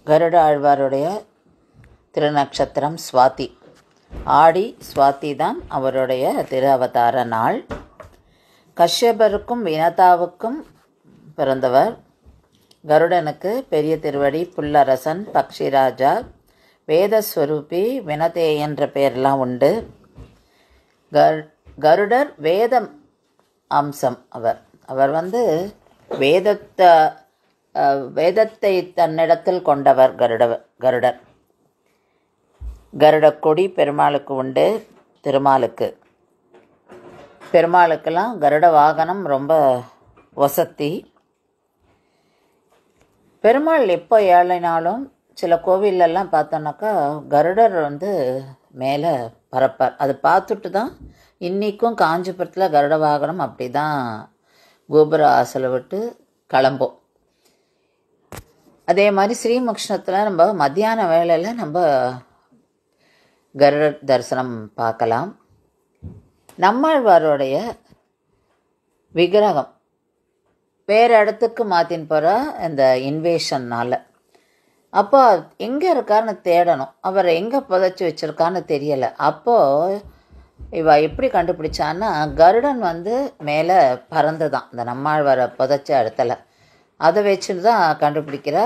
கருட ஆழ்வாருடைய திருநக்ஷத்திரம் சுவாதி. ஆடி சுவாதி தான் அவருடைய திரு அவதார நாள். கஷ்யபருக்கும் வினதாவுக்கும் பிறந்தவர். கருடனுக்கு பெரிய திருவடி, புல்லரசன், பக்ஷிராஜா, வேதஸ்வரூபி, வினதே என்ற பெயர்லாம் உண்டு. கருடர் வேதம் அம்சம். அவர் வேதத்தை தன்னிடத்தில் கொண்டவர் கருடர். கருட கொடி பெருமாளுக்கு உண்டு. பெருமாளுக்கெல்லாம் கருட வாகனம் ரொம்ப வசத்தி. பெருமாள் எப்போ ஏழைனாலும் சில கோவிலெல்லாம் பார்த்தோன்னாக்கா கருடர் மேலே பறப்பார். அது பார்த்துட்டு தான் இன்றைக்கும் காஞ்சிபுரத்தில் கருட வாகனம் அப்படி தான் கோபுர ஆசலை விட்டு கிளம்போம். அதே மாதிரி ஸ்ரீமுக்ஷ்ணத்தில் நம்ம மத்தியான வேளையில் நம்ம கருட தரிசனம் பார்க்கலாம். நம்மாழ்வாருடைய விக்கிரகம் வேறு இடத்துக்கு மாற்றின்னு போகிற இந்த இன்வேஷன்னால் அப்போ எங்கே இருக்காருன்னு தேடணும். அவர் எங்கே புதைச்சி வச்சுருக்கான்னு தெரியலை. அப்போது இவ எப்படி கண்டுபிடிச்சான்னா, கருடன் மேலே பறந்து தான் இந்த நம்மாழ்வாரை புதைச்ச இடத்துல அதை வச்சுன்னு தான் கண்டுபிடிக்கிற